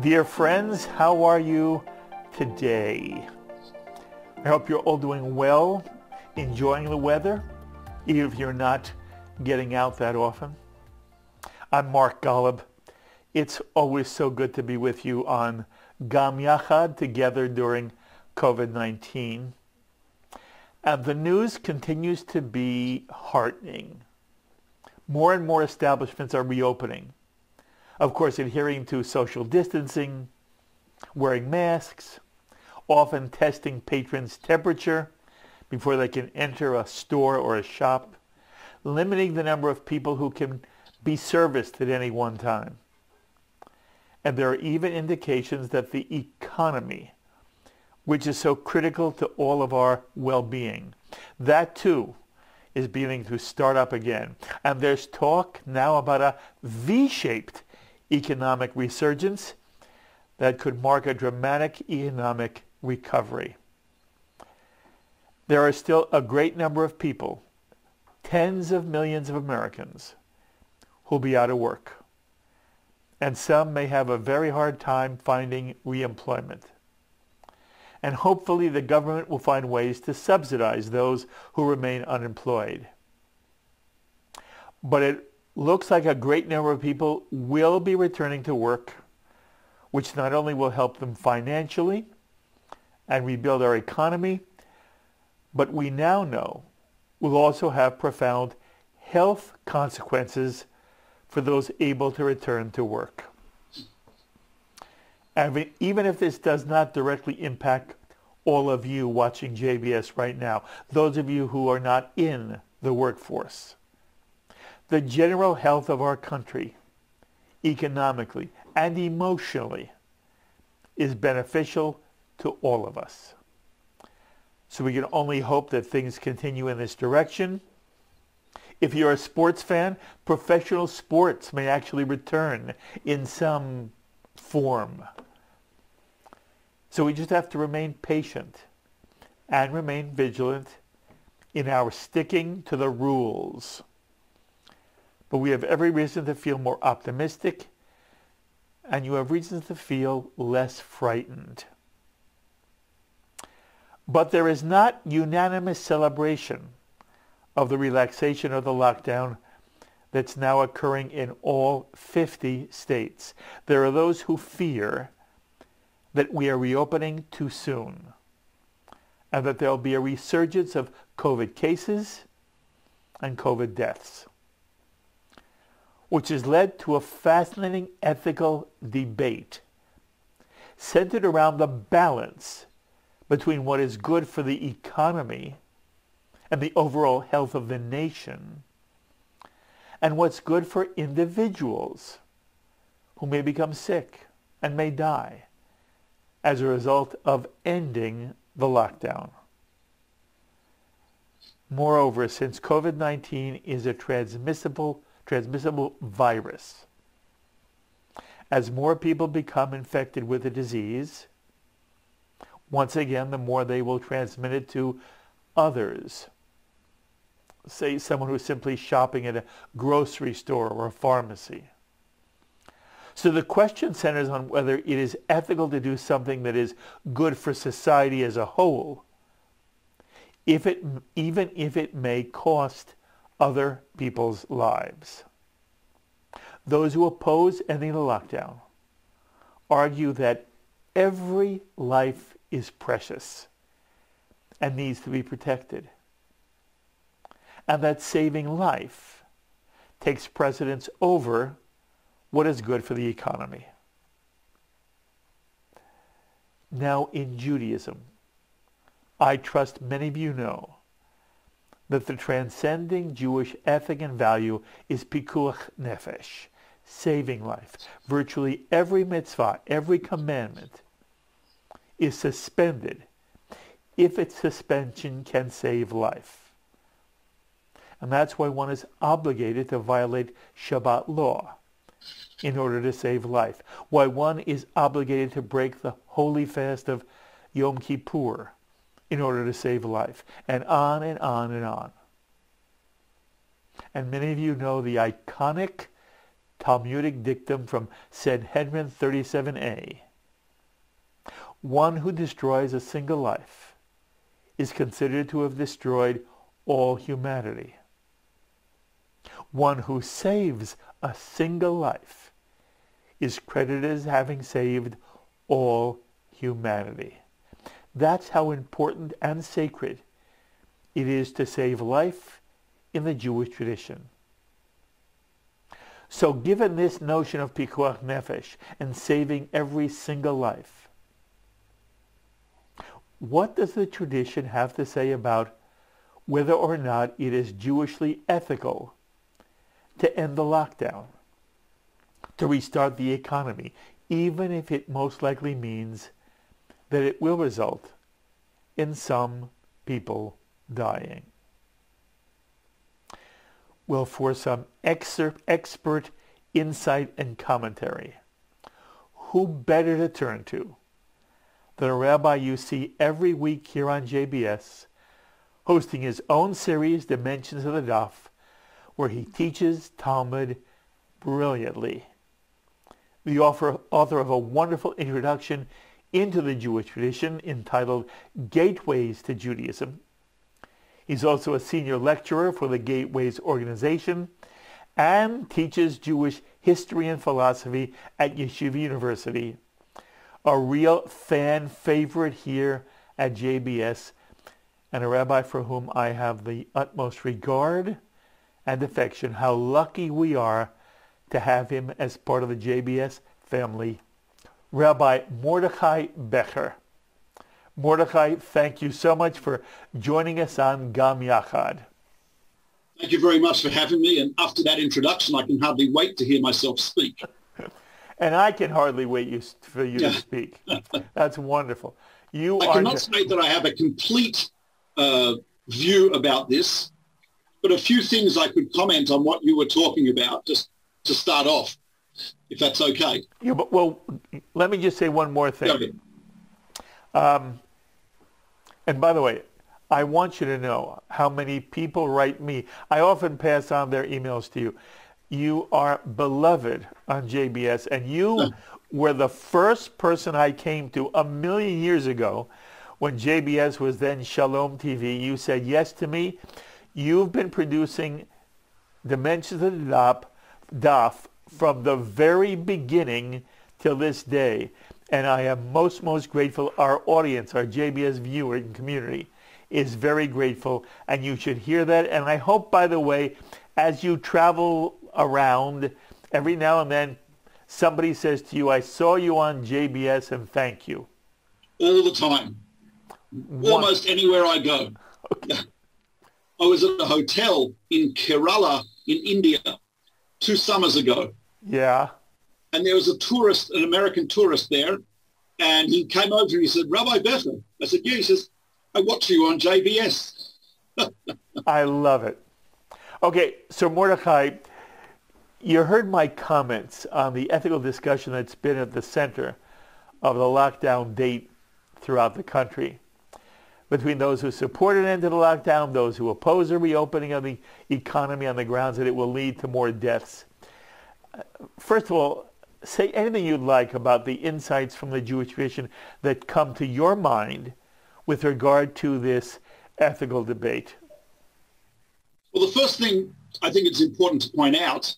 Dear friends, how are you today? I hope you're all doing well, enjoying the weather, even if you're not getting out that often. I'm Mark Golub. It's always so good to be with you on Gam Yachad, together during COVID-19. And the news continues to be heartening. More and more establishments are reopening. Of course, adhering to social distancing, wearing masks, often testing patrons' temperature before they can enter a store or a shop, limiting the number of people who can be serviced at any one time. And there are even indications that the economy, which is so critical to all of our well-being, that too is beginning to start up again. And there's talk now about a V-shaped economic resurgence that could mark a dramatic economic recovery. There are still a great number of people, tens of millions of Americans, who'll be out of work. And some may have a very hard time finding reemployment. And hopefully the government will find ways to subsidize those who remain unemployed. But it looks like a great number of people will be returning to work, which not only will help them financially and rebuild our economy, but we now know will also have profound health consequences for those able to return to work. And even if this does not directly impact all of you watching JBS right now, those of you who are not in the workforce, the general health of our country, economically and emotionally, is beneficial to all of us. So we can only hope that things continue in this direction. If you're a sports fan, professional sports may actually return in some form. So we just have to remain patient and remain vigilant in our sticking to the rules. But we have every reason to feel more optimistic, and you have reasons to feel less frightened. But there is not unanimous celebration of the relaxation of the lockdown that's now occurring in all 50 states. There are those who fear that we are reopening too soon, and that there will be a resurgence of COVID cases and COVID deaths, which has led to a fascinating ethical debate centered around the balance between what is good for the economy and the overall health of the nation, and what's good for individuals who may become sick and may die as a result of ending the lockdown. Moreover, since COVID-19 is a transmissible virus, as more people become infected with the disease, once again, the more they will transmit it to others. Say someone who's simply shopping at a grocery store or a pharmacy. So the question centers on whether it is ethical to do something that is good for society as a whole, even if it may cost other people's lives. Those who oppose ending the lockdown argue that every life is precious and needs to be protected, and that saving life takes precedence over what is good for the economy. Now, in Judaism, I trust many of you know that the transcending Jewish ethic and value is pikuach nefesh, saving life. Virtually every mitzvah, every commandment is suspended if its suspension can save life. And that's why one is obligated to violate Shabbat law in order to save life. Why one is obligated to break the holy fast of Yom Kippur in order to save life. And on and on and on. And many of you know the iconic Talmudic dictum from Sanhedrin 37a. One who destroys a single life is considered to have destroyed all humanity. One who saves a single life is credited as having saved all humanity. That's how important and sacred it is to save life in the Jewish tradition. So given this notion of pikuach nefesh and saving every single life, what does the tradition have to say about whether or not it is Jewishly ethical to end the lockdown, to restart the economy, even if it most likely means that it will result in some people dying? Well, for some expert insight and commentary, who better to turn to than a rabbi you see every week here on JBS, hosting his own series, Dimensions of the Daf, where he teaches Talmud brilliantly. The author of a wonderful introduction into the Jewish tradition entitled Gateways to Judaism. He's also a senior lecturer for the Gateways Organization and teaches Jewish history and philosophy at Yeshiva University. A real fan favorite here at JBS, and a rabbi for whom I have the utmost regard and affection. How lucky we are to have him as part of the JBS family. Rabbi Mordechai Becher. Mordechai, thank you so much for joining us on Gam Yachad. Thank you very much for having me, and after that introduction, I can hardly wait to hear myself speak. And I can hardly wait for you to speak. That's wonderful. I cannot say that I have a complete view about this, but a few things I could comment on what you were talking about, just to start off, if that's okay. Yeah, but, well, let me just say one more thing. And by the way, I want you to know how many people write me. I often pass on their emails to you. You are beloved on JBS, and you were the first person I came to 1,000,000 years ago when JBS was then Shalom TV. You said yes to me. You've been producing Dimensions of the Daf from the very beginning till this day. And I am most grateful. Our audience, our JBS viewer and community is very grateful, and you should hear that. And I hope, by the way, as you travel around, every now and then somebody says to you, I saw you on JBS and thank you. All the time. Almost anywhere I go. Okay. I was at a hotel in Kerala in India 2 summers ago. Yeah. And there was a tourist, an American tourist there, and he came over and he said, Rabbi Becher. I said, yeah. He says, I watch you on JBS. I love it. Okay, so Mordechai, you heard my comments on the ethical discussion that's been at the center of the lockdown date throughout the country, between those who support an end to the lockdown, those who oppose a reopening of the economy on the grounds that it will lead to more deaths. First of all, say anything you'd like about the insights from the Jewish tradition that come to your mind with regard to this ethical debate. Well, the first thing I think it's important to point out,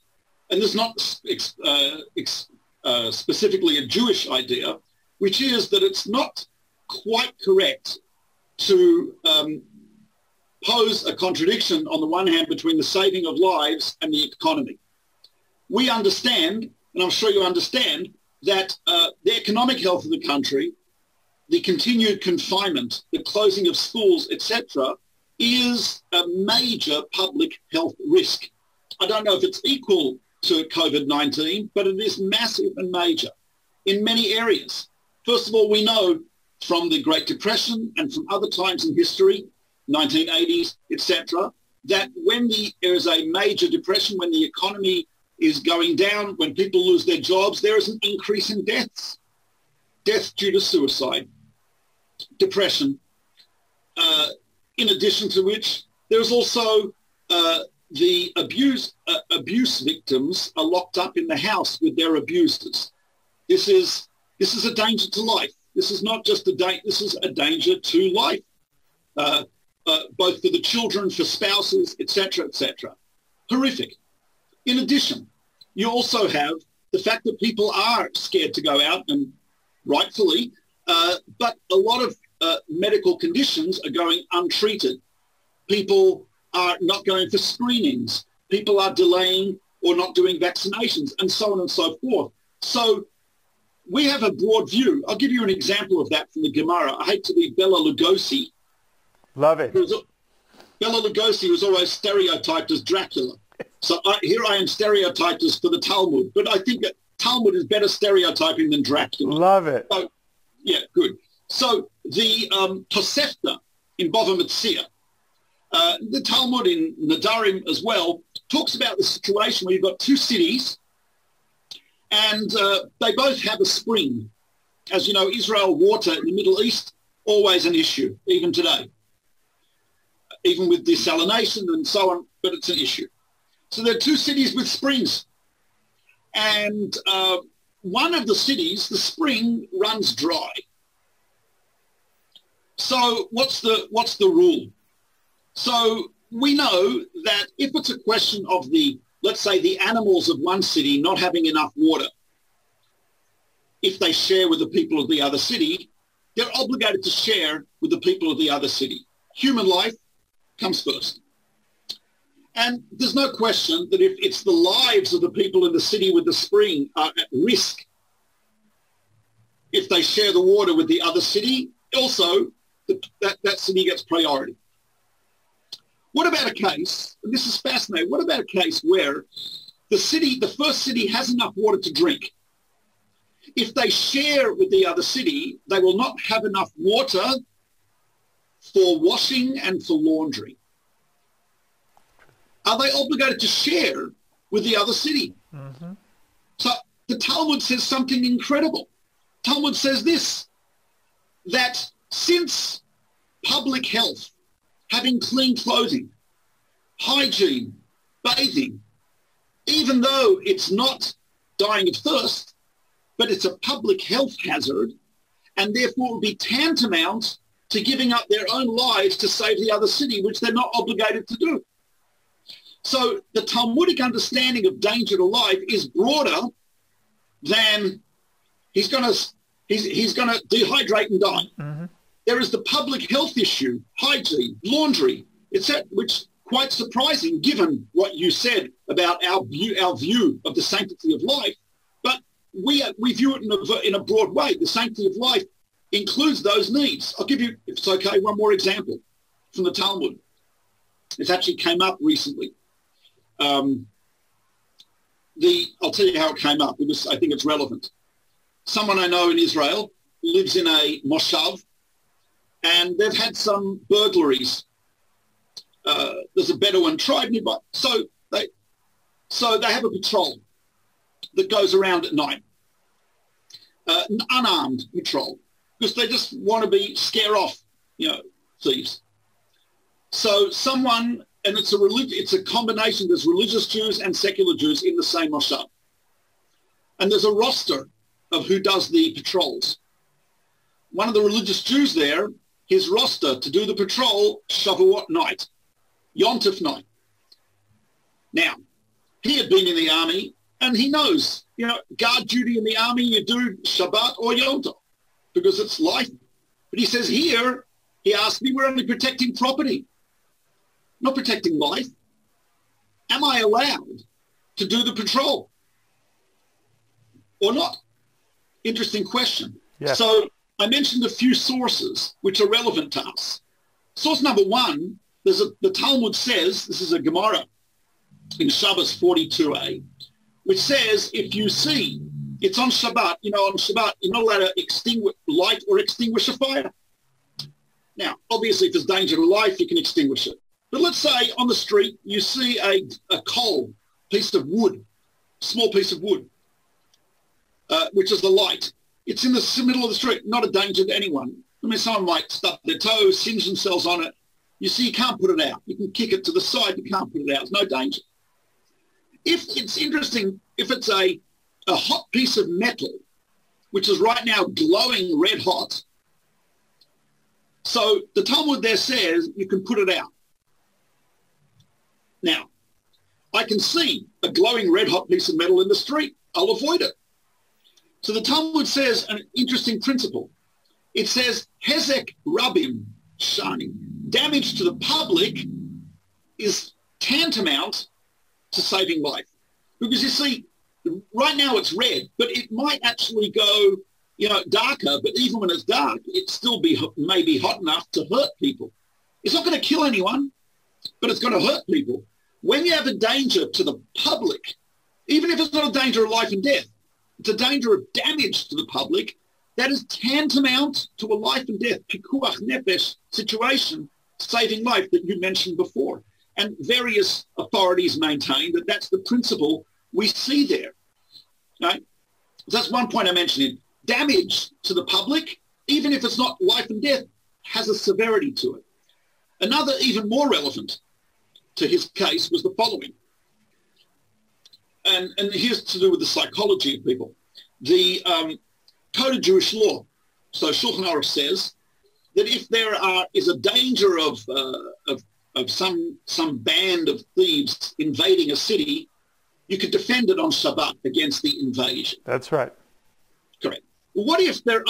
and this is not specifically a Jewish idea, which is that it's not quite correct to pose a contradiction on the one hand between the saving of lives and the economy. We understand, and I'm sure you understand, that the economic health of the country, the continued confinement, the closing of schools, etc., is a major public health risk. I don't know if it's equal to COVID-19, but it is massive and major in many areas. First of all, we know from the Great Depression and from other times in history, 1980s, etc., that when there is a major depression, when the economy is going down, when people lose their jobs, there is an increase in deaths. Death due to suicide, depression, in addition to which there's also the abuse victims are locked up in the house with their abusers. This is a danger to life. This is not just this is a danger to life, both for the children, for spouses, etc., etc. Horrific. In addition, you also have the fact that people are scared to go out, and rightfully, but a lot of medical conditions are going untreated. People are not going for screenings. People are delaying or not doing vaccinations, and so on and so forth. So we have a broad view. I'll give you an example of that from the Gemara. I hate to be Bela Lugosi. Love it. Bela Lugosi was always stereotyped as Dracula. So here I am stereotyped as for the Talmud. But I think that Talmud is better stereotyping than Dracula. Love it. So, yeah, good. So the Tosefta in Bava Metzia, the Talmud in Nadarim as well, talks about the situation where you've got two cities and they both have a spring. As you know, Israel water in the Middle East, always an issue, even today. Even with desalination and so on, but it's an issue. So there are two cities with springs. And one of the cities, the spring runs dry. So what's the rule? So we know that if it's a question of let's say the animals of one city not having enough water, if they share with the people of the other city, they're obligated to share with the people of the other city. Human life comes first. And there's no question that if it's the lives of the people in the city with the spring are at risk, if they share the water with the other city, also that city gets priority. What about a case, and this is fascinating, what about a case where the first city has enough water to drink? If they share with the other city, they will not have enough water for washing and for laundry. Are they obligated to share with the other city? Mm-hmm. So the Talmud says something incredible. Talmud says this, that since public health, having clean clothing, hygiene, bathing, even though it's not dying of thirst, but it's a public health hazard, and therefore would be tantamount to giving up their own lives to save the other city, which they're not obligated to do. So the Talmudic understanding of danger to life is broader than he's going to dehydrate and die. Mm-hmm. There is the public health issue, hygiene, laundry, etc., which quite surprising given what you said about our view of the sanctity of life. But we view it in a broad way. The sanctity of life includes those needs. I'll give you, if it's okay, one more example from the Talmud. It actually came up recently. I'll tell you how it came up because I think it's relevant. Someone I know in Israel lives in a moshav, and they've had some burglaries. There's a Bedouin tribe nearby, so they have a patrol that goes around at night, an unarmed patrol, because they just want to scare off, thieves. So someone, and it's a combination. There's religious Jews and secular Jews in the same moshav, and there's a roster of who does the patrols. One of the religious Jews there, his roster to do the patrol, Shavuot night, Yom Tov night. Now, he had been in the army, and he knows, guard duty in the army, you do Shabbat or Yom Tov, because it's life. But he says here, he asked me, we're only protecting property, not protecting life. Am I allowed to do the patrol or not? Interesting question. Yeah. So I mentioned a few sources which are relevant to us. Source number one, the Talmud says, this is a Gemara in Shabbos 42a, which says if you see, it's on Shabbat, on Shabbat, you're not allowed to light or extinguish a fire. Now, obviously, if there's danger to life, you can extinguish it. But let's say on the street, you see a coal, piece of wood, small piece of wood, which is the light. It's in the middle of the street, not a danger to anyone. I mean, someone might stub their toe, singe themselves on it, You see, you can't put it out. You can kick it to the side. You can't put it out. There's no danger. If it's interesting, if it's a hot piece of metal, which is right now glowing red hot, so the Talmud there says you can put it out. Now, I can see a glowing red hot piece of metal in the street. I'll avoid it. So the Talmud says an interesting principle. It says, Hezek Rabim Shani. Damage to the public is tantamount to saving life. Because you see, right now it's red, but it might actually go, darker, but even when it's dark, it still may be hot enough to hurt people. It's not going to kill anyone, but it's going to hurt people. When you have a danger to the public, even if it's not a danger of life and death, it's a danger of damage to the public, that is tantamount to a life and death, pikuach nefesh situation, saving life that you mentioned before. And various authorities maintain that that's the principle we see there. Right? So that's one point I mentioned. Damage to the public, even if it's not life and death, has a severity to it. Another even more relevant to his case was the following. And here's to do with the psychology of people. The Code of Jewish Law, so Shulchan Aruch says that if there is a danger of some band of thieves invading a city, you could defend it on Shabbat against the invasion. That's right. Correct. Well, what if they're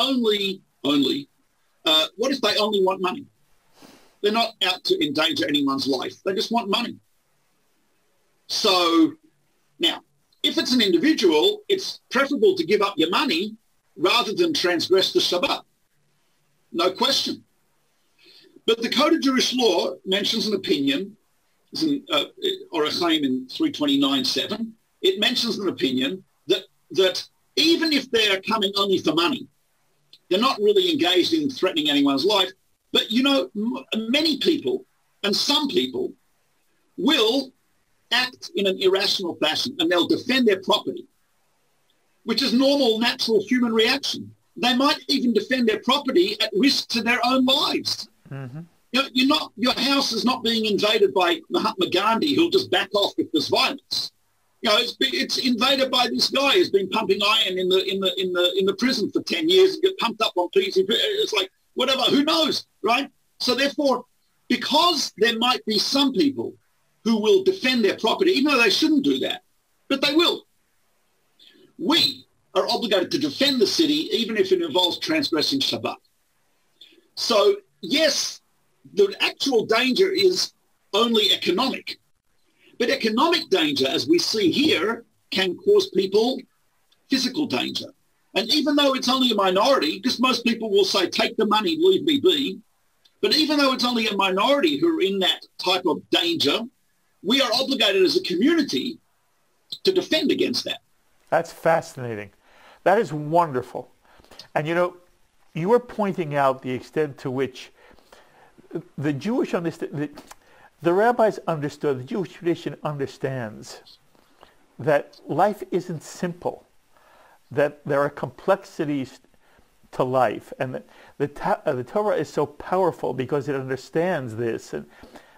what if they only want money? They're not out to endanger anyone's life. They just want money. So now, if it's an individual, it's preferable to give up your money rather than transgress the Shabbat. No question. But the Code of Jewish Law mentions an opinion, it's in Orach Chaim in 329.7. It mentions an opinion that even if they're coming only for money, they're not really engaged in threatening anyone's life. But, many people and some people will act in an irrational fashion and they'll defend their property, which is normal, natural human reaction. They might even defend their property at risk to their own lives. Mm-hmm. Your house is not being invaded by Mahatma Gandhi, who'll just back off if there's violence. It's invaded by this guy who's been pumping iron in the prison for 10 years and get pumped up on PCP. It's like, whatever, who knows, right? So therefore, because there might be some people who will defend their property, even though they shouldn't do that, but they will. We are obligated to defend the city, even if it involves transgressing Shabbat. So yes, the actual danger is only economic, but economic danger, as we see here, can cause people physical danger. And even though it's only a minority, because most people will say, take the money, leave me be, but even though it's only a minority who are in that type of danger, we are obligated as a community to defend against that. That's fascinating. That is wonderful. And you were pointing out the extent to which the Jewish the rabbis understood, the Jewish tradition understands that life isn't simple, that there are complexities to life, and that the Torah is so powerful because it understands this, and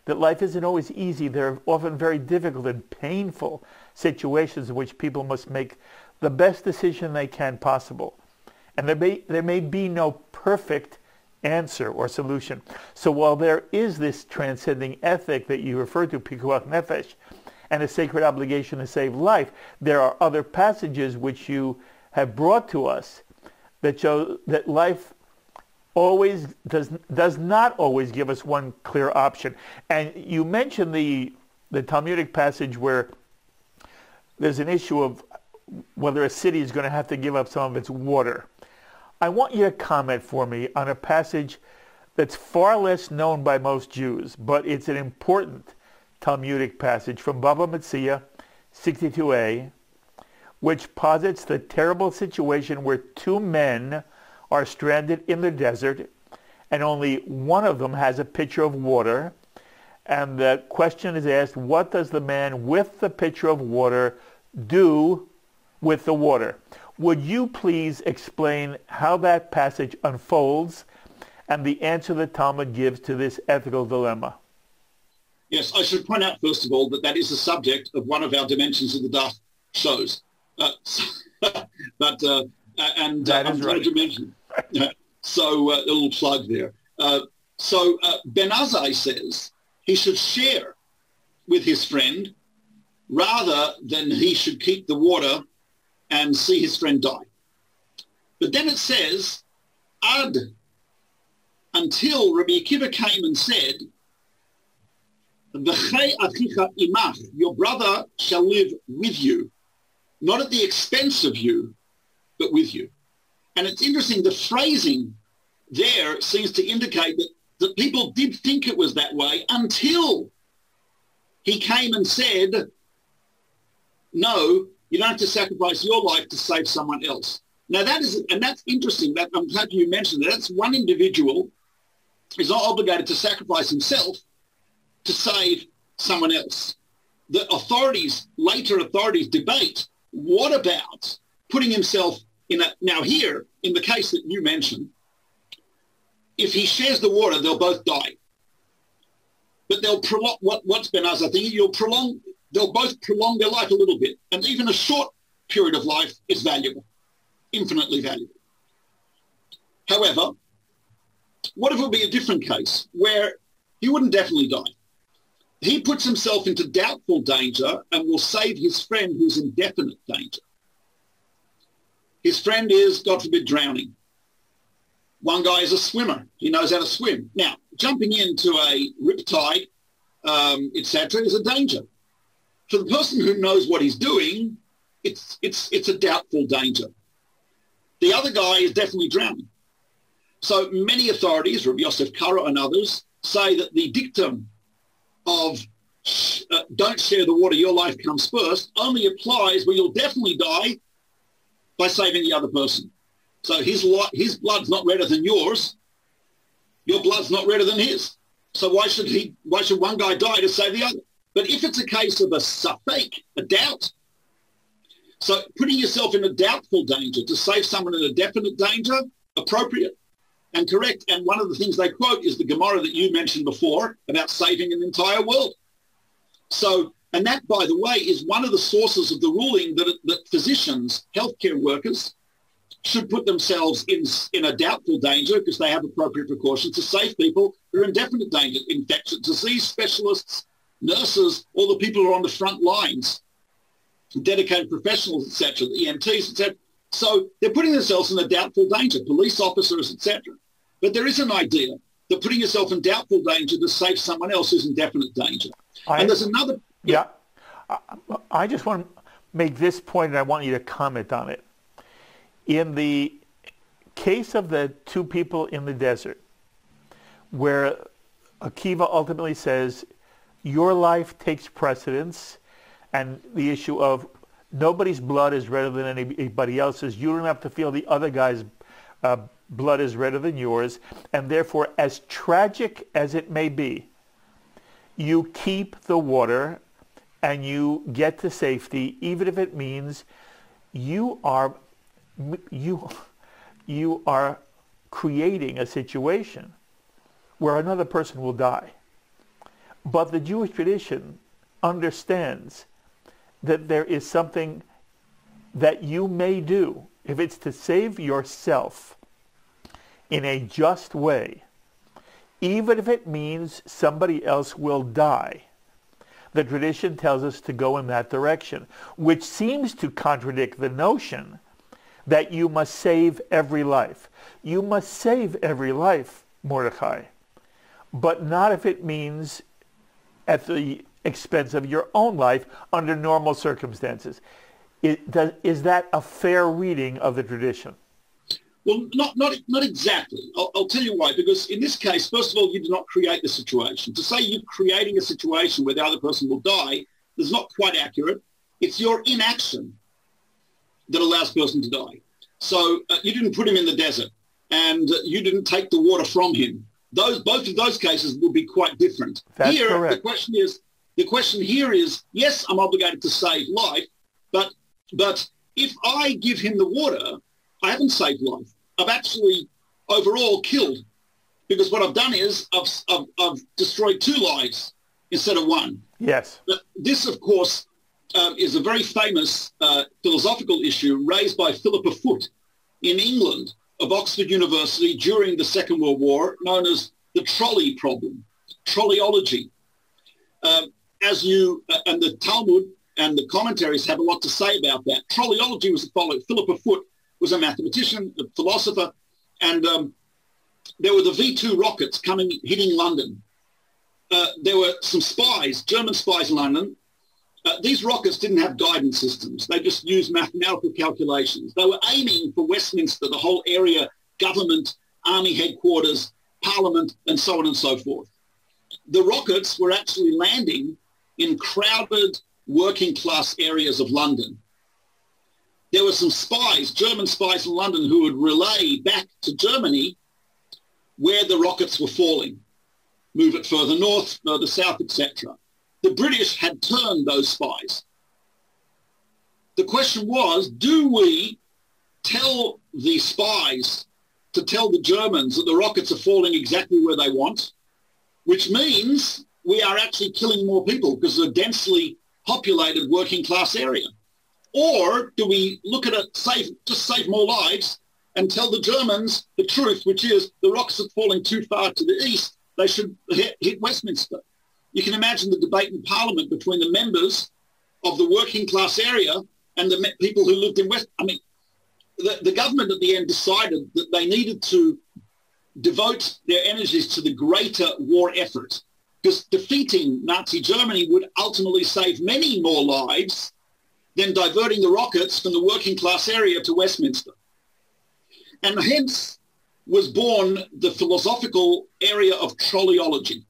that life isn't always easy. There are often very difficult and painful situations in which people must make the best decision they can possible. And there may be no perfect answer or solution. So while there is this transcending ethic that you refer to, pikuach nefesh, and a sacred obligation to save life, there are other passages which you have brought to us that show that life always does not always give us one clear option. And you mentioned the Talmudic passage where there's an issue of whether a city is going to have to give up some of its water. I want you to comment for me on a passage that's far less known by most Jews, but it's an important Talmudic passage from Bava Metzia 62a, which posits the terrible situation where two men are stranded in the desert and only one of them has a pitcher of water. And the question is asked, what does the man with the pitcher of water do with the water? Would you please explain how that passage unfolds and the answer the Talmud gives to this ethical dilemma? Yes, I should point out, first of all, that that is the subject of one of our Dimensions of the Daf shows. And that I'm is glad right. you mentioned it. So a little plug there. Ben Azai says he should share with his friend rather than he should keep the water and see his friend die. But then it says, until Rabbi Akiva came and said, V'chei achicha imach, your brother shall live with you, not at the expense of you, but with you. And it's interesting, the phrasing there seems to indicate that people did think it was that way until he came and said, no, you don't have to sacrifice your life to save someone else. Now that's interesting. I'm glad you mentioned that. That's one individual is not obligated to sacrifice himself to save someone else. The later authorities debate, what about putting himself now here, in the case that you mentioned, if he shares the water, they'll both die. But they'll prolong, what's Ben Azai thinking, they'll both prolong their life a little bit. And even a short period of life is valuable, infinitely valuable. However, what if it would be a different case where he wouldn't definitely die? He puts himself into doubtful danger and will save his friend who's in definite danger. His friend is, God forbid, drowning. One guy is a swimmer. He knows how to swim. Now, jumping into a riptide, etc., is a danger. For the person who knows what he's doing, it's a doubtful danger. The other guy is definitely drowning. So many authorities, Rabbi Yosef Karo and others, say that the dictum of don't share the water, your life comes first, only applies where you'll definitely die by saving the other person. So his blood's not redder than yours. Your blood's not redder than his. So why should one guy die to save the other? But if it's a case of a safek, a doubt, so putting yourself in a doubtful danger to save someone in a definite danger, appropriate and correct. And one of the things they quote is the Gemara that you mentioned before about saving an entire world. So, and that, by the way, is one of the sources of the ruling that physicians, healthcare workers, should put themselves in a doubtful danger because they have appropriate precautions to save people who are in definite danger. Infectious disease specialists, nurses, all the people who are on the front lines, dedicated professionals, etc., the EMTs, etc. So they're putting themselves in a doubtful danger, police officers, etc. But there is an idea that putting yourself in doubtful danger to save someone else is in definite danger. And there's another... Yeah. I just want to make this point, and I want you to comment on it. In the case of the two people in the desert, where Akiva ultimately says, your life takes precedence, and the issue of nobody's blood is redder than anybody else's, you don't have to feel the other guy's blood is redder than yours, and therefore, as tragic as it may be, you keep the water and you get to safety, even if it means you are creating a situation where another person will die. But the Jewish tradition understands that there is something that you may do, if it's to save yourself in a just way, even if it means somebody else will die. The tradition tells us to go in that direction, which seems to contradict the notion that you must save every life. You must save every life, Mordechai, but not if it means at the expense of your own life under normal circumstances. Is that a fair reading of the tradition? Well, not exactly. I'll tell you why. Because in this case, first of all, you did not create the situation. To say you're creating a situation where the other person will die is not quite accurate. It's your inaction that allows the person to die. So you didn't put him in the desert, and you didn't take the water from him. Both of those cases will be quite different. That's correct. The question here is, yes, I'm obligated to save life, but if I give him the water, I haven't saved life. I've actually overall killed, because what I've done is I've destroyed two lives instead of one. Yes. But this, of course, is a very famous philosophical issue raised by Philippa Foot in England of Oxford University during the Second World War, known as the trolley problem, trolleyology. And the Talmud and the commentaries have a lot to say about that. Trolleyology was the following. Philippa Foot was a mathematician, a philosopher, and there were the V2 rockets hitting London. There were some spies, German spies in London. These rockets didn't have guidance systems. They just used mathematical calculations. They were aiming for Westminster, the whole area, government, army headquarters, parliament, and so on and so forth. The rockets were actually landing in crowded working class areas of London. There were some spies, German spies in London, who would relay back to Germany where the rockets were falling. Move it further north, further south, etc. The British had turned those spies. The question was, do we tell the spies to tell the Germans that the rockets are falling exactly where they want, which means we are actually killing more people because it's a densely populated working class area? Or do we look at it, save more lives and tell the Germans the truth, which is the rockets are falling too far to the east, they should hit Westminster? You can imagine the debate in Parliament between the members of the working class area and the people who lived in West. I mean, the government at the end decided that they needed to devote their energies to the greater war effort, because defeating Nazi Germany would ultimately save many more lives than diverting the rockets from the working class area to Westminster. And hence was born the philosophical area of trolleyology.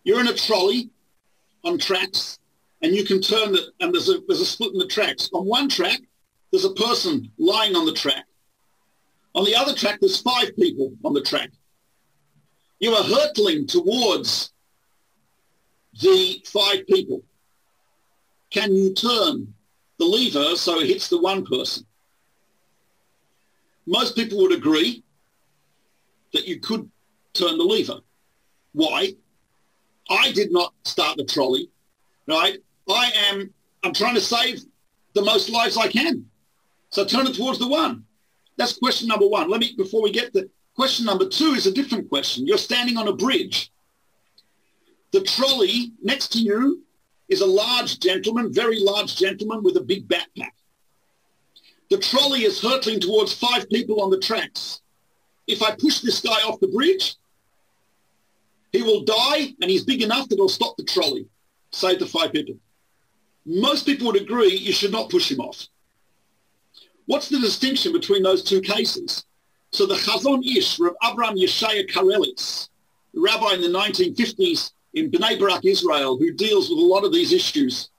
You're in a trolley on tracks, and you can turn it, and there's a split in the tracks. On one track, there's a person lying on the track. On the other track, there's 5 people on the track. You are hurtling towards the 5 people. Can you turn the lever so it hits the one person? Most people would agree that you could turn the lever. Why? I did not start the trolley, right? I'm trying to save the most lives I can. So turn it towards the one. That's question number one. Before we get to question number 2 is a different question. You're standing on a bridge. The trolley next to you is a large gentleman, very large gentleman with a big backpack. The trolley is hurtling towards 5 people on the tracks. If I push this guy off the bridge, he will die, and he's big enough that he'll stop the trolley, save the 5 people. Most people would agree you should not push him off. What's the distinction between those 2 cases? So the Chazon Ish, Rav Avraham Yeshaya Karelitz, the rabbi in the 1950s in Bnei Brak, Israel, who deals with a lot of these issues,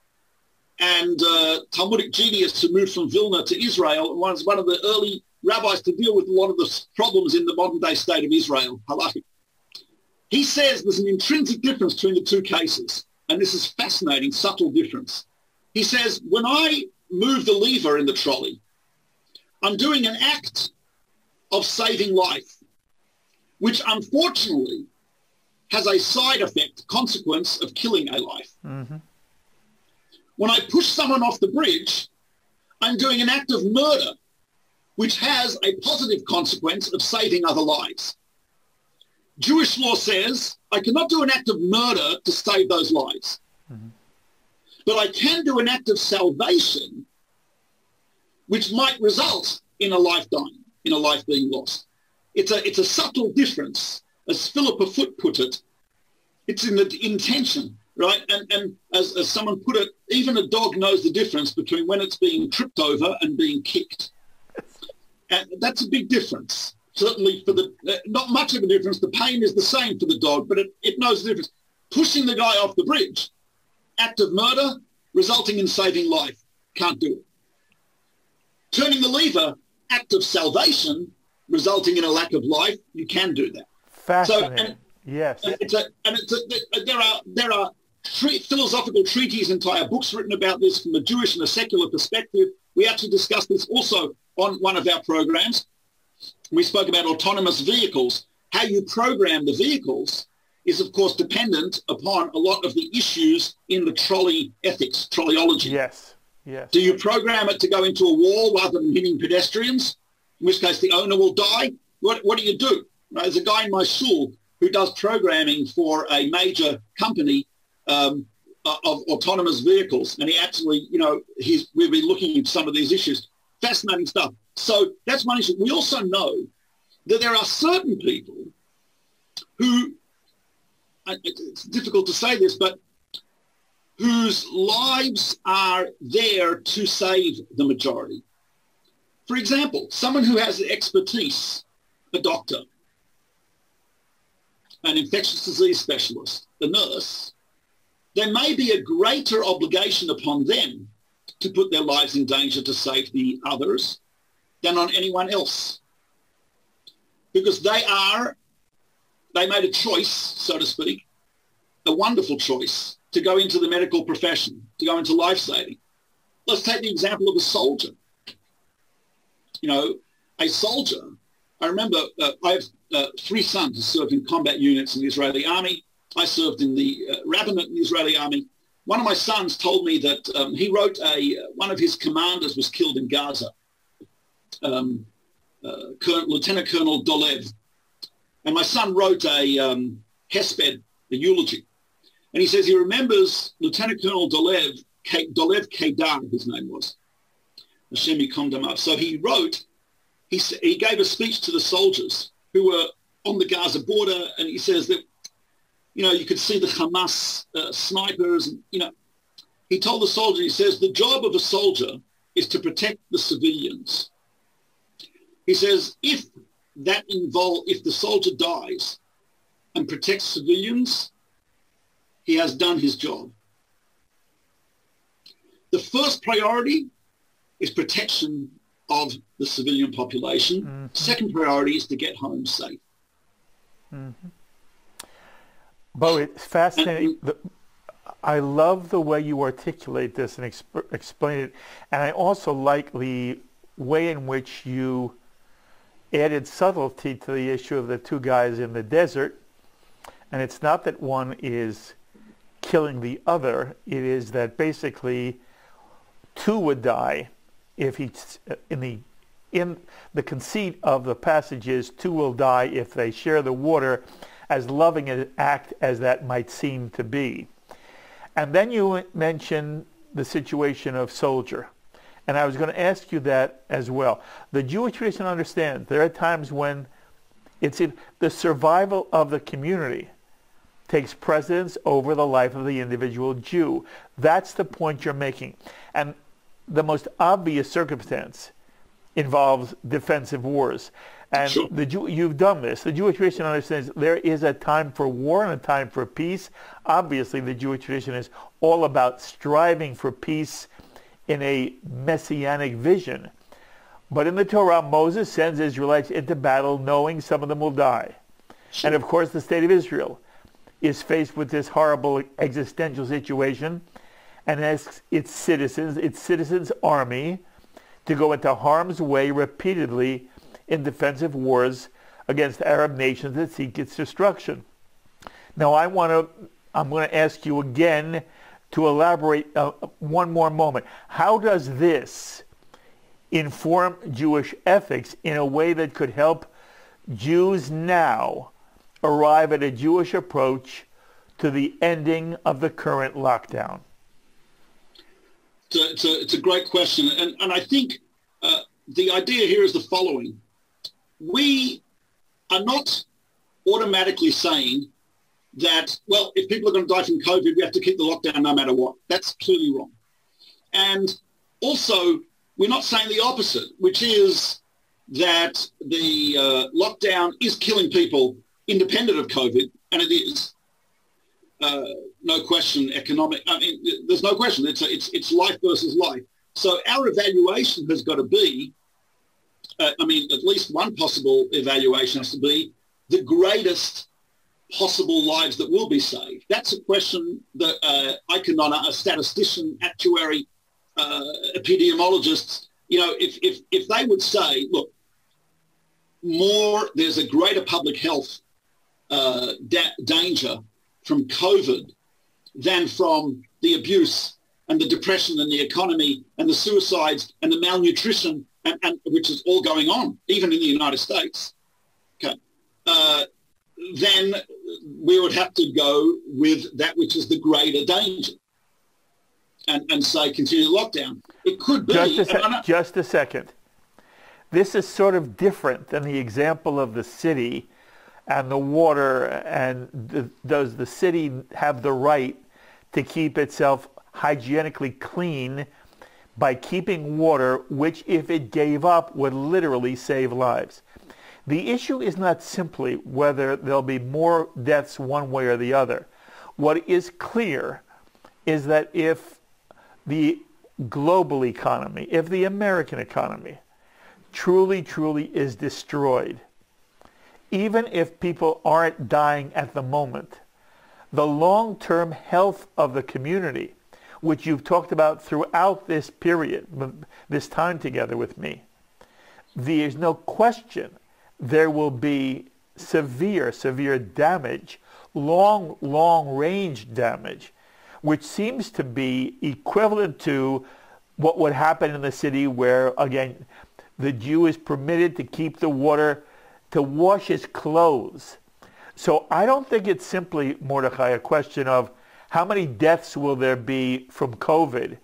and Talmudic genius who moved from Vilna to Israel, and was one of the early rabbis to deal with a lot of the problems in the modern-day state of Israel, halachic. He says there's an intrinsic difference between the 2 cases, and this is fascinating, subtle difference. He says, when I move the lever in the trolley, I'm doing an act of saving life, which unfortunately has a side effect, consequence of killing a life. Mm-hmm. When I push someone off the bridge, I'm doing an act of murder, which has a positive consequence of saving other lives. Jewish law says I cannot do an act of murder to save those lives. Mm-hmm. But I can do an act of salvation, which might result in a life dying, in a life being lost. It's a subtle difference, as Philippa Foot put it. It's in the intention, right? And as someone put it, even a dog knows the difference between when it's being tripped over and being kicked. And that's a big difference. Certainly for not much of a difference. The pain is the same for the dog, but it knows the difference. Pushing the guy off the bridge, act of murder, resulting in saving life. Can't do it. Turning the lever, act of salvation, resulting in a lack of life. You can do that. Fascinating. Yes. There are philosophical treatises, entire books written about this from a Jewish and a secular perspective. We actually discussed this also on one of our programs. We spoke about autonomous vehicles, how you program the vehicles is, of course, dependent upon a lot of the issues in the trolley ethics, trolleyology. Yes, yes. Do you program it to go into a wall rather than hitting pedestrians, in which case the owner will die? What do you do? Right, there's a guy in my school who does programming for a major company of autonomous vehicles, and he actually, we've been looking at some of these issues. Fascinating stuff. So that's one issue. We also know that there are certain people who, it's difficult to say this, but whose lives are there to save the majority. For example, someone who has expertise, a doctor, an infectious disease specialist, a nurse, there may be a greater obligation upon them to put their lives in danger to save the others than on anyone else. Because they made a choice, so to speak, a wonderful choice to go into the medical profession, to go into life-saving. Let's take the example of a soldier. A soldier, I remember I have 3 sons who served in combat units in the Israeli army. I served in the rabbinate in the Israeli army. One of my sons told me that he wrote one of his commanders was killed in Gaza, Lieutenant Colonel Golub. And my son wrote a hesped, a eulogy. And he says he remembers Lieutenant Colonel Dolev Kedar, his name was. Hashem Yikom Damav. So he wrote, he gave a speech to the soldiers who were on the Gaza border, and he says that, you could see the Hamas snipers. And, he told the soldier, he says, the job of a soldier is to protect the civilians. He says, if the soldier dies and protects civilians, he has done his job. The first priority is protection of the civilian population. Mm-hmm. Second priority is to get home safe. Mm-hmm. Bo, it's fascinating. I love the way you articulate this and explain it. And I also like the way in which you added subtlety to the issue of the 2 guys in the desert. And it's not that one is killing the other. It is that basically 2 would die if in the conceit of the passage is 2 will die if they share the water, as loving an act as that might seem to be. And then you mentioned the situation of soldier. And I was going to ask you that as well. The Jewish tradition understands there are times when it's in the survival of the community takes precedence over the life of the individual Jew. That's the point you're making. And the most obvious circumstance involves defensive wars. And sure. You've done this. The Jewish tradition understands there is a time for war and a time for peace. Obviously, the Jewish tradition is all about striving for peace in a messianic vision. But in the Torah, Moses sends Israelites into battle knowing some of them will die. Sure. And of course, the state of Israel is faced with this horrible existential situation and asks its citizens' army to go into harm's way repeatedly in defensive wars against Arab nations that seek its destruction. Now, I'm going to ask you again to elaborate one more moment. How does this inform Jewish ethics in a way that could help Jews now arrive at a Jewish approach to the ending of the current lockdown? It's a great question. And I think the idea here is the following. We are not automatically saying that, well, if people are going to die from COVID, we have to keep the lockdown no matter what. That's clearly wrong. And also, we're not saying the opposite, which is that the lockdown is killing people independent of COVID, and it is. No question, economic. I mean, there's no question. It's life versus life. So our evaluation has got to be, at least one possible evaluation has to be the greatest possible lives that will be saved. That's a question that I cannot, a statistician, actuary, epidemiologists, if they would say, look, there's a greater public health danger from COVID than from the abuse and the depression and the economy and the suicides and the malnutrition, and which is all going on, even in the United States, okay, then we would have to go with that which is the greater danger and say continue the lockdown. It could be... Just a second. This is sort of different than the example of the city and the water, and does the city have the right to keep itself hygienically clean by keeping water, which if it gave up would literally save lives? The issue is not simply whether there'll be more deaths one way or the other. What is clear is that if the global economy, if the American economy truly is destroyed, even if people aren't dying at the moment, the long-term health of the community, which you've talked about throughout this period, this time together with me, there's no question there will be severe damage, long-range damage, which seems to be equivalent to what would happen in the city where, again, the Jew is permitted to keep the water to wash his clothes. So I don't think it's simply, Mordechai, a question of how many deaths will there be from COVID,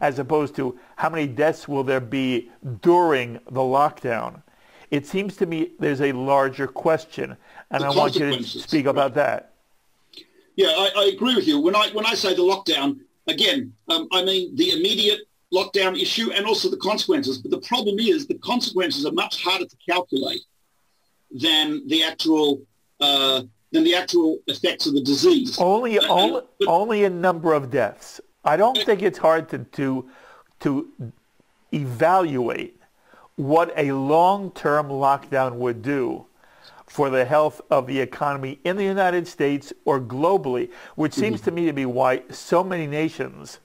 as opposed to how many deaths will there be during the lockdown. It seems to me there's a larger question, and I want you to speak about that. Yeah, I agree with you. When I say the lockdown, again, I mean the immediate lockdown issue and also the consequences. But the problem is the consequences are much harder to calculate than the actual effects of the disease. Only a number of deaths. I don't think it's hard to evaluate what a long-term lockdown would do for the health of the economy in the United States or globally, which seems to me to be why so many nations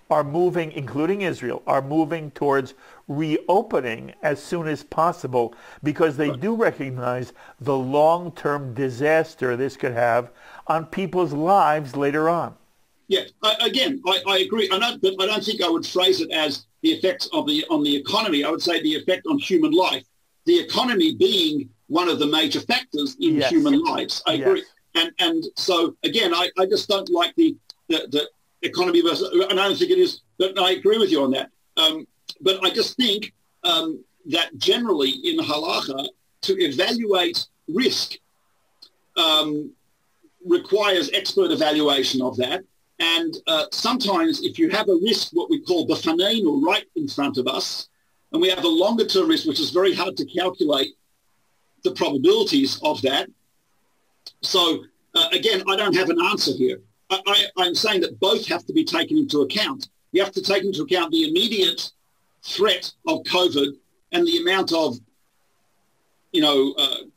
are moving, including Israel, are moving towards reopening as soon as possible, because they do recognize the long-term disaster this could have on people's lives later on. Yeah, I agree, but I don't think I would phrase it as the effects on the economy. I would say the effect on human life. The economy being one of the major factors in human lives. I agree, and so again, I just don't like the economy versus, and I don't think it is. But I agree with you on that. But I just think that generally in halacha, to evaluate risk requires expert evaluation of that. And sometimes if you have a risk, what we call b'faneinu, right in front of us, and we have a longer term risk, which is very hard to calculate the probabilities of that. So again, I don't have an answer here. I'm saying that both have to be taken into account. You have to take into account the immediate threat of COVID and the amount of,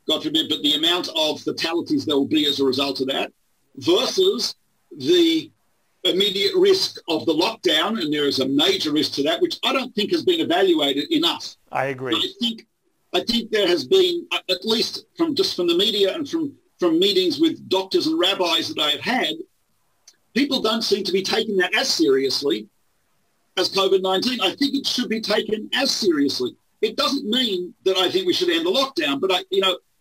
God forbid, but the amount of fatalities there will be as a result of that versus the immediate risk of the lockdown, and there is a major risk to that, which I don't think has been evaluated enough. I agree. I think there has been, at least from the media and from meetings with doctors and rabbis that I've had, people don't seem to be taking that as seriously as COVID-19. I think it should be taken as seriously. It doesn't mean that I think we should end the lockdown, but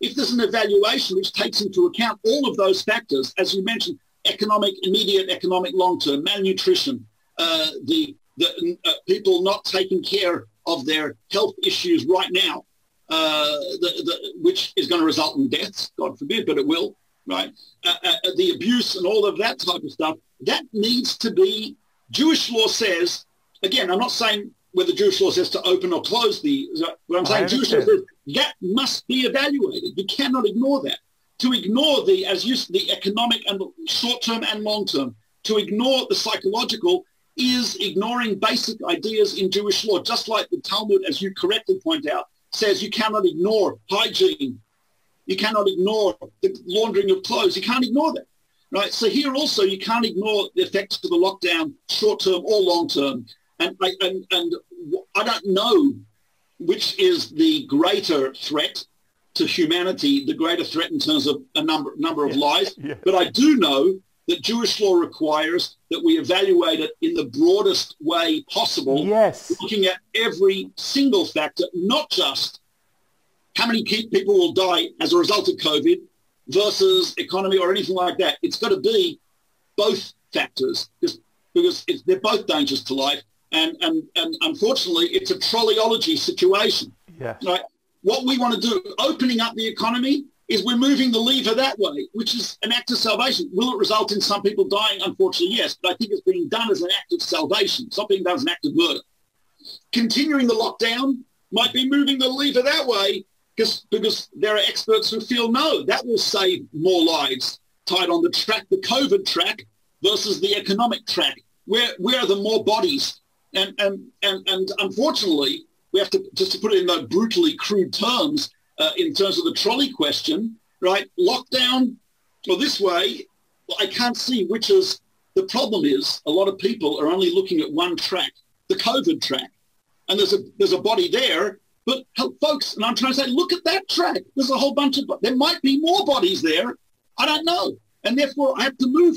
if there's an evaluation which takes into account all of those factors, as you mentioned, immediate economic, long-term, malnutrition, the people not taking care of their health issues right now, which is going to result in deaths, God forbid, but it will, right? The abuse and all of that type of stuff, that needs to be, Jewish law says, again, I'm not saying whether Jewish law says to open or close but I'm saying Jewish law says that must be evaluated. You cannot ignore that. To ignore the economic and short-term and long-term, to ignore the psychological is ignoring basic ideas in Jewish law, just like the Talmud, as you correctly point out, says you cannot ignore hygiene. You cannot ignore the laundering of clothes. You can't ignore that, right? So here also you can't ignore the effects of the lockdown, short-term or long-term. And I don't know which is the greater threat, to humanity, the greater threat in terms of a number of lives. Yeah. But I do know that Jewish law requires that we evaluate it in the broadest way possible, Yes. looking at every single factor, not just how many people will die as a result of COVID versus economy or anything like that. It's got to be both factors because they're both dangerous to life. And unfortunately, it's a trolleyology situation. Yeah. Right? What we want to do, opening up the economy, is we're moving the lever that way, which is an act of salvation. Will it result in some people dying? Unfortunately, yes. But I think it's being done as an act of salvation. It's not being done as an act of murder. Continuing the lockdown might be moving the lever that way because there are experts who feel, no, that will save more lives tied on the track, the COVID track versus the economic track. Where are the more bodies? And unfortunately, we have to, just to put it in those brutally crude terms, in terms of the trolley question, right? Lockdown or this way, well, I can't see which is, the problem is a lot of people are only looking at one track, the COVID track. And there's a body there, but folks, and I'm trying to say, look at that track. There's a whole bunch of, there might be more bodies there. I don't know. And therefore I have to move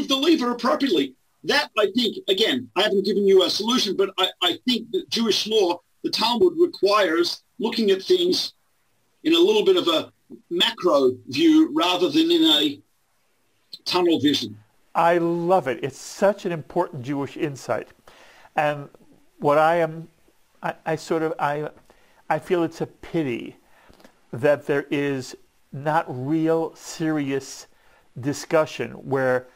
the lever appropriately. That, I think, again, I haven't given you a solution, but I think that Jewish law, the Talmud, requires looking at things in a little bit of a macro view rather than in a tunnel vision. I love it. It's such an important Jewish insight. And what I feel it's a pity that there is not real serious discussion where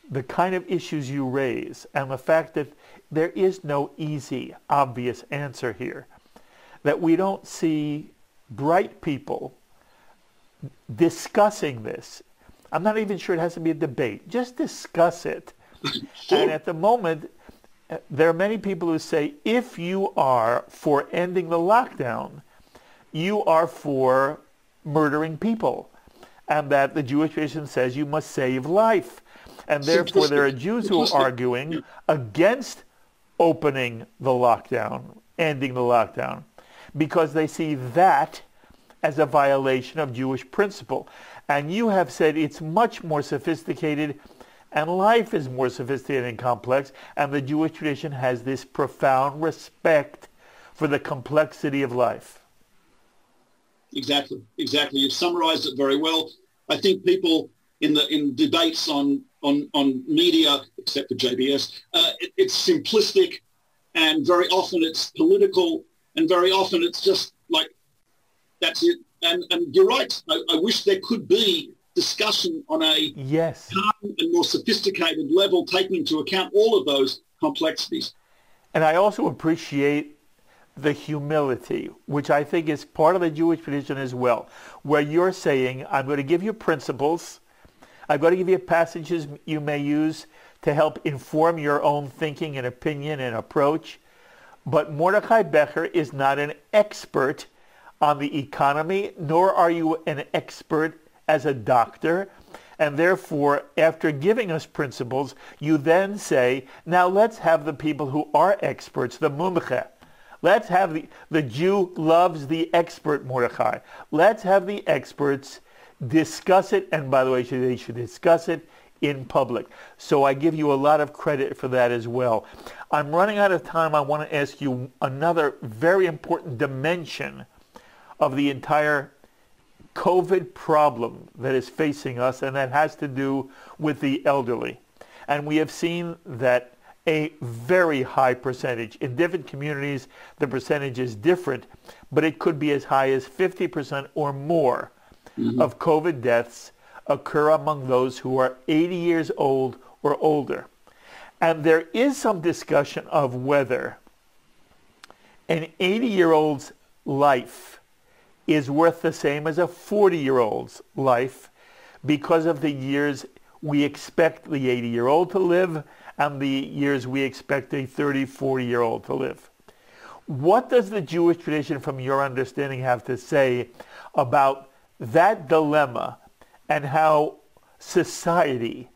the kind of issues you raise and the fact that there is no easy, obvious answer here, that we don't see bright people discussing this. I'm not even sure it has to be a debate. Just discuss it. Sure. And at the moment, there are many people who say, if you are for ending the lockdown, you are for murdering people. And that the Jewish tradition says you must save life. And therefore, there are Jews who are arguing against opening the lockdown, ending the lockdown, because they see that as a violation of Jewish principle. And you have said it's much more sophisticated, and life is more sophisticated and complex, and the Jewish tradition has this profound respect for the complexity of life. Exactly. You've summarized it very well. I think people in debates on media, except for JBS, it's simplistic, and very often it's political, and very often it's just like, that's it. And you're right. I wish there could be discussion on a calm and more sophisticated level, taking into account all of those complexities. And I also appreciate the humility, which I think is part of the Jewish tradition as well, where you're saying, I'm going to give you principles, I'm going to give you passages you may use to help inform your own thinking and opinion and approach, but Mordechai Becher is not an expert on the economy, nor are you an expert as a doctor, and therefore, after giving us principles, you then say, now let's have the people who are experts, the mumche. Let's have the Jew loves the expert, Mordechai. Let's have the experts discuss it, and by the way, they should discuss it in public. So I give you a lot of credit for that as well. I'm running out of time. I want to ask you another very important dimension of the entire COVID problem that is facing us, and that has to do with the elderly. And we have seen that a very high percentage, in different communities the percentage is different, but it could be as high as 50% or more of COVID deaths occur among those who are 80 years old or older. And there is some discussion of whether an 80-year-old's life is worth the same as a 40-year-old's life because of the years we expect the 80-year-old to live and the years we expect a 30, 40-year-old to live. What does the Jewish tradition, from your understanding, have to say about that dilemma and how society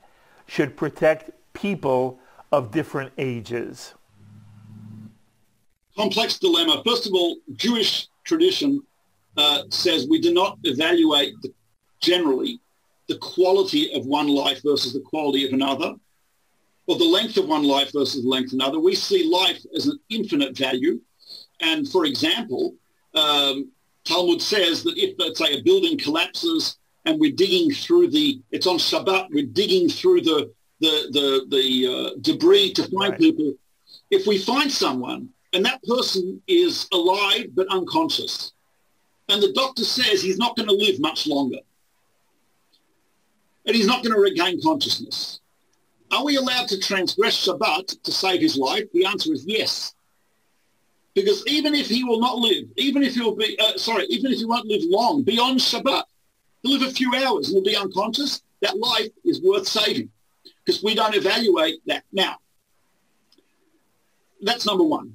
should protect people of different ages? Complex dilemma. First of all, Jewish tradition says we do not evaluate generally the quality of one life versus the quality of another, or the length of one life versus the length of another. We see life as an infinite value. And for example, Talmud says that if, let's say, a building collapses and we're digging through it's on Shabbat, we're digging through the debris to find people. If we find someone and that person is alive but unconscious, and the doctor says he's not going to live much longer, and he's not going to regain consciousness, are we allowed to transgress Shabbat to save his life? The answer is yes. Because even if he will not live, even if he won't live long beyond Shabbat, he'll live a few hours and will be unconscious, that life is worth saving because we don't evaluate that. Now, that's number one.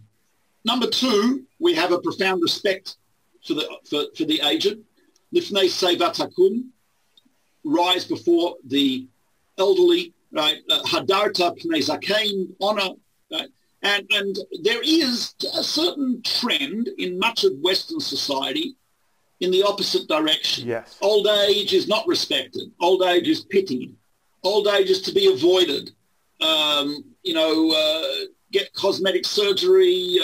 Number two, we have a profound respect for the aged. Lifnei Seivat Hakum, rise before the elderly, right? Hadarta Pnei Zakein, honor, right? And there is a certain trend in much of Western society in the opposite direction. Yes. Old age is not respected. Old age is pitied. Old age is to be avoided. Get cosmetic surgery,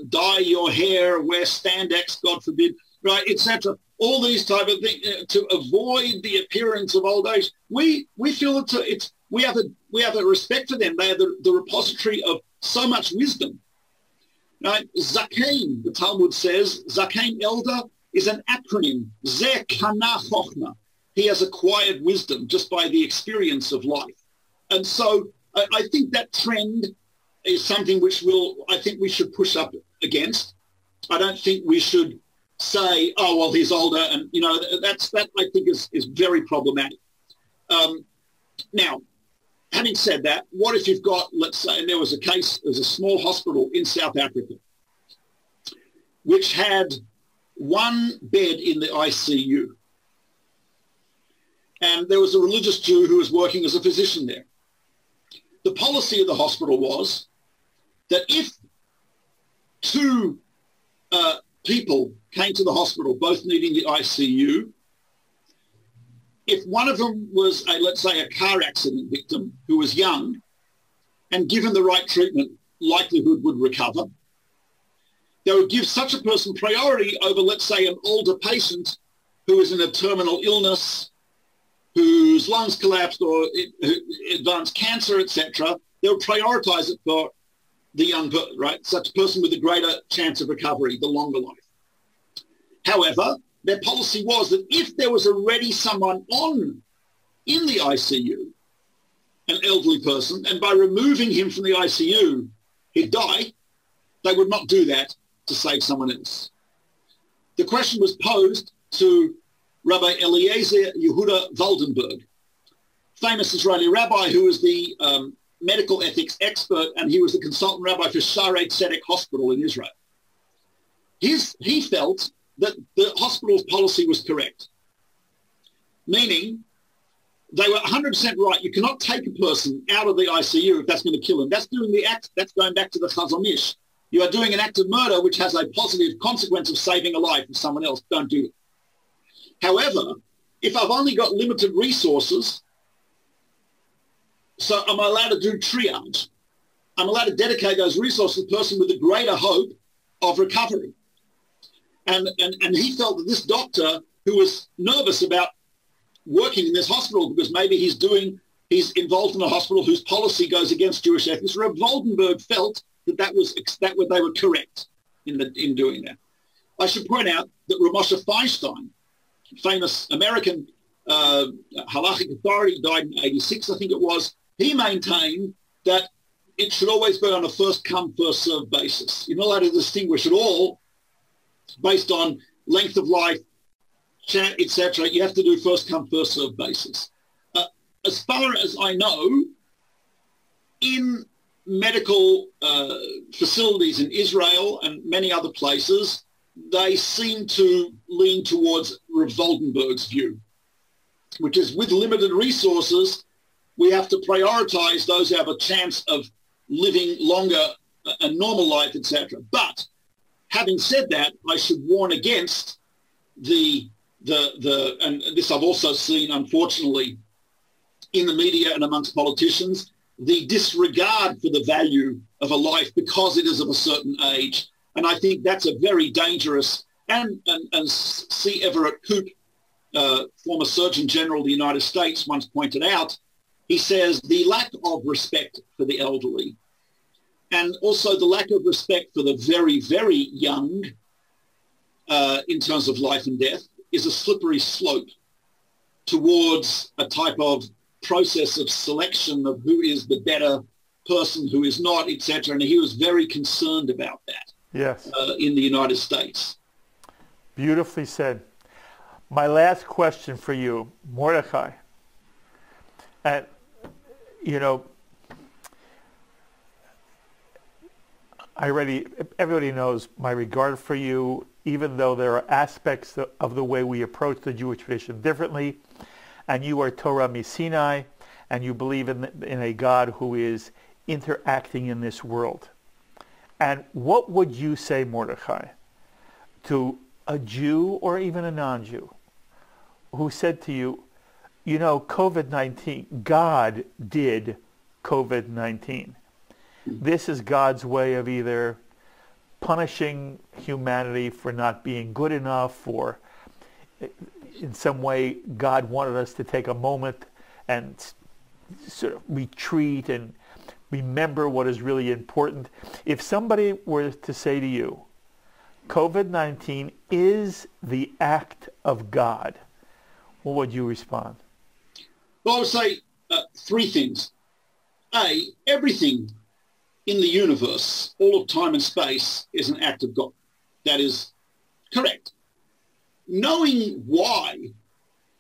dye your hair, wear spandex, God forbid, right, etc. All these type of things to avoid the appearance of old age. We feel we have a respect for them. They are the repository of so much wisdom. Right? Zakein, the Talmud says, Zakein, elder, is an acronym. Zeh kana chochma. He has acquired wisdom just by the experience of life. And so I think that trend is something which I think we should push up against. I don't think we should say, oh, well, he's older. And, that I think is very problematic. Now, having said that, what if you've got, let's say, and there was a small hospital in South Africa which had one bed in the ICU. And there was a religious Jew who was working as a physician there. The policy of the hospital was that if two people came to the hospital, both needing the ICU, if one of them was, let's say, a car accident victim who was young and given the right treatment, likelihood would recover, they would give such a person priority over, let's say, an older patient who is in a terminal illness, whose lungs collapsed or advanced cancer, etc. They would prioritize it for the young person, right? Such a person with a greater chance of recovery, the longer life. However, their policy was that if there was already someone in the ICU, an elderly person, and by removing him from the ICU, he'd die, they would not do that to save someone else. The question was posed to Rabbi Eliezer Yehuda Waldenberg, famous Israeli rabbi who was the medical ethics expert, and he was the consultant rabbi for Shaarei Tzedek Hospital in Israel. He felt that the hospital's policy was correct, meaning they were 100% right. You cannot take a person out of the ICU if that's going to kill him. That's doing the act. That's going back to the Chazon Ish. You are doing an act of murder which has a positive consequence of saving a life of someone else. Don't do it. However, if I've only got limited resources, so am I allowed to do triage? I'm allowed to dedicate those resources to the person with a greater hope of recovery. And he felt that this doctor, who was nervous about working in this hospital because maybe he's involved in a hospital whose policy goes against Jewish ethics, Reb Waldenberg felt that they were correct in doing that. I should point out that Rav Moshe Feinstein, famous American halachic authority, died in 86, I think it was. He maintained that it should always be on a first-come, first-served basis. You're not allowed to distinguish at all based on length of life, etc. You have to do first-come, first-served basis. As far as I know, in medical facilities in Israel and many other places, they seem to lean towards Rav Waldenberg's view, which is with limited resources, we have to prioritize those who have a chance of living longer, a normal life, etc. But having said that, I should warn against and this I've also seen, unfortunately, in the media and amongst politicians, the disregard for the value of a life because it is of a certain age. And I think that's a very dangerous, and C. Everett Koop, former Surgeon General of the United States, once pointed out, he says the lack of respect for the elderly and also the lack of respect for the very, very young in terms of life and death is a slippery slope towards a type of process of selection of who is the better person, who is not, etc. And he was very concerned about that. Yes. In the United States. Beautifully said. My last question for you, Mordechai. And, you know, everybody knows my regard for you, even though there are aspects of the way we approach the Jewish tradition differently. And you are Torah Misinai, and you believe in a God who is interacting in this world. And what would you say, Mordechai, to a Jew or even a non-Jew who said to you, you know, COVID-19, God did COVID-19. This is God's way of either punishing humanity for not being good enough, or in some way God wanted us to take a moment and sort of retreat and remember what is really important. If somebody were to say to you, COVID-19 is the act of God, what would you respond? Well, I would say three things. A, everything in the universe, all of time and space, is an act of God. That is correct. Knowing why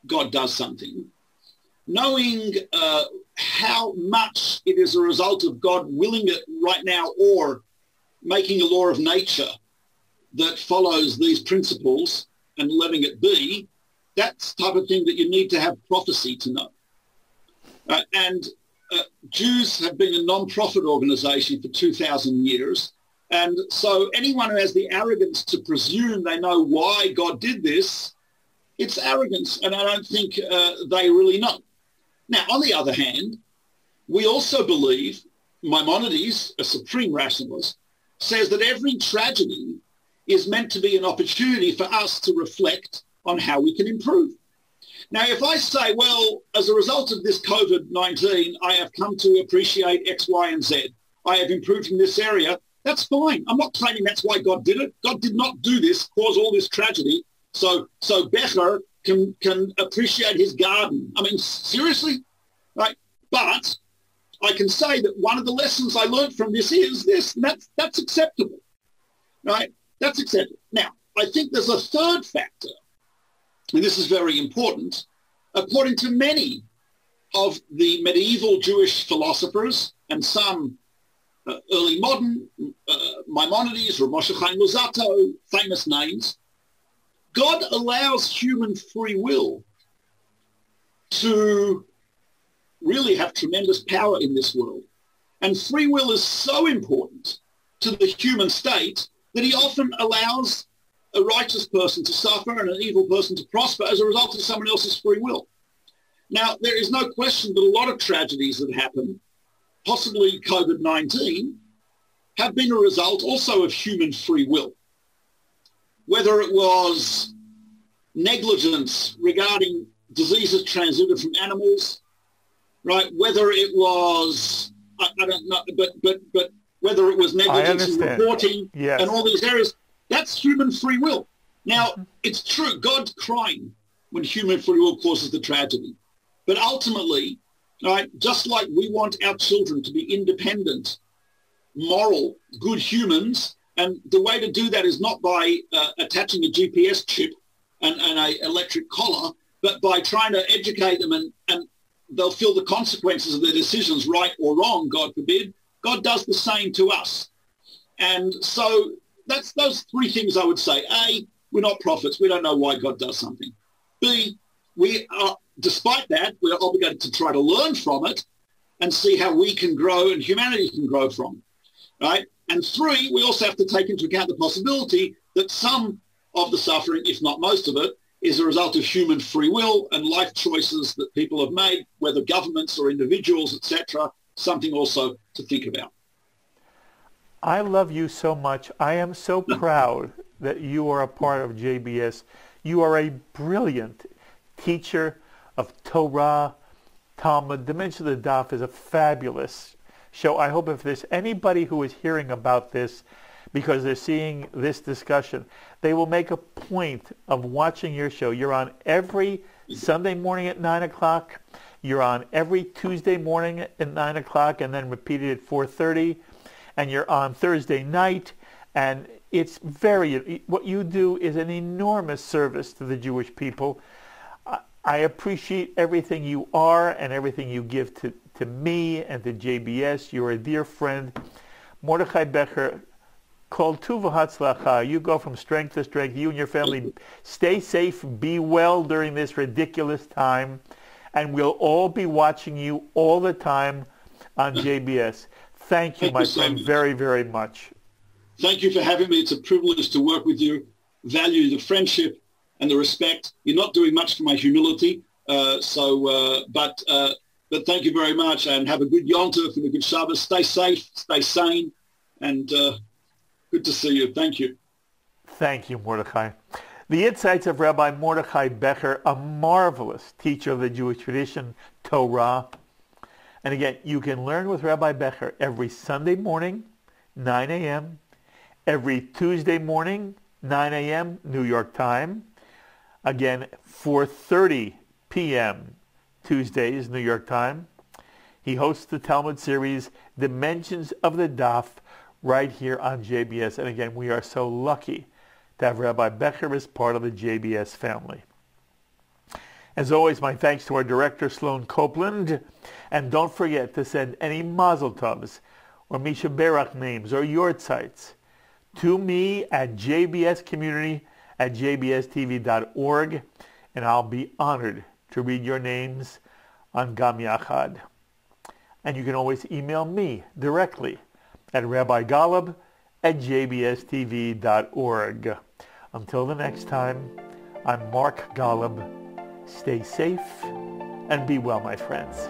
God does something, knowing how much it is a result of God willing it right now or making a law of nature that follows these principles and letting it be, that's the type of thing that you need to have prophecy to know. And Jews have been a non-profit organization for 2,000 years. And so anyone who has the arrogance to presume they know why God did this, it's arrogance, and I don't think they really know. Now, on the other hand, we also believe, Maimonides, a supreme rationalist, says that every tragedy is meant to be an opportunity for us to reflect on how we can improve. Now, if I say, well, as a result of this COVID-19, I have come to appreciate X, Y, and Z, I have improved in this area, that's fine. I'm not claiming that's why God did it. God did not do this, cause all this tragedy, so Becher can appreciate his garden. I mean, seriously? Right? But I can say that one of the lessons I learned from this is this, and that's acceptable. Right? That's acceptable. Now, I think there's a third factor, and this is very important. According to many of the medieval Jewish philosophers and some early modern, Maimonides, Rabbi Mordechai Becher, famous names, God allows human free will to really have tremendous power in this world. And free will is so important to the human state that he often allows a righteous person to suffer and an evil person to prosper as a result of someone else's free will. Now, there is no question that a lot of tragedies that happen, possibly COVID-19, have been a result also of human free will. Whether it was negligence regarding diseases transmitted from animals, right? Whether it was, I don't know, but whether it was negligence in reporting yes. and all these areas, that's human free will. Now, it's true, God's crying when human free will causes the tragedy. But ultimately, right, just like we want our children to be independent, moral, good humans, and the way to do that is not by attaching a GPS chip and an electric collar, but by trying to educate them and they'll feel the consequences of their decisions, right or wrong, God forbid. God does the same to us. And so that's those three things I would say. A, we're not prophets. We don't know why God does something. B, we are, despite that, we're obligated to try to learn from it and see how we can grow and humanity can grow from it, right? And three, we also have to take into account the possibility that some of the suffering, if not most of it, is a result of human free will and life choices that people have made, whether governments or individuals, etc., something also to think about. I love you so much. I am so proud that you are a part of JBS. You are a brilliant teacher of Torah, Talmud. Dimension of the Daf is a fabulous show. I hope if there's anybody who is hearing about this because they're seeing this discussion, they will make a point of watching your show. You're on every Sunday morning at 9 o'clock. You're on every Tuesday morning at 9 o'clock and then repeated at 4:30. And you're on Thursday night. And it's what you do is an enormous service to the Jewish people. I appreciate everything you are and everything you give to me and to JBS. You're a dear friend. Mordechai Becher, Kol Tu v'Hatzlacha. You go from strength to strength. You and your family stay safe, be well during this ridiculous time. And we'll all be watching you all the time on JBS. Thank you, my friend, very, very much. Thank you for having me. It's a privilege to work with you. Value the friendship and the respect. You're not doing much for my humility, but thank you very much, and have a good Yom Tov and a good Shabbos. Stay safe, stay sane, and good to see you. Thank you. Thank you, Mordechai. The insights of Rabbi Mordechai Becher, a marvelous teacher of the Jewish tradition, Torah. And again, you can learn with Rabbi Becher every Sunday morning, 9 a.m., every Tuesday morning, 9 a.m., New York time. Again, 4:30 p.m. Tuesdays, New York time. He hosts the Talmud series, Dimensions of the Daf, right here on JBS. And again, we are so lucky to have Rabbi Becher as part of the JBS family. As always, my thanks to our director, Sloan Copeland. And don't forget to send any Mazel Tovs or Misha Berach names or Yortzites to me at jbscommunity@jbstv.org, and I'll be honored to read your names on Gam Yachad. And you can always email me directly at rabbigolub@jbstv.org. Until the next time, I'm Mark Golub. Stay safe and be well, my friends.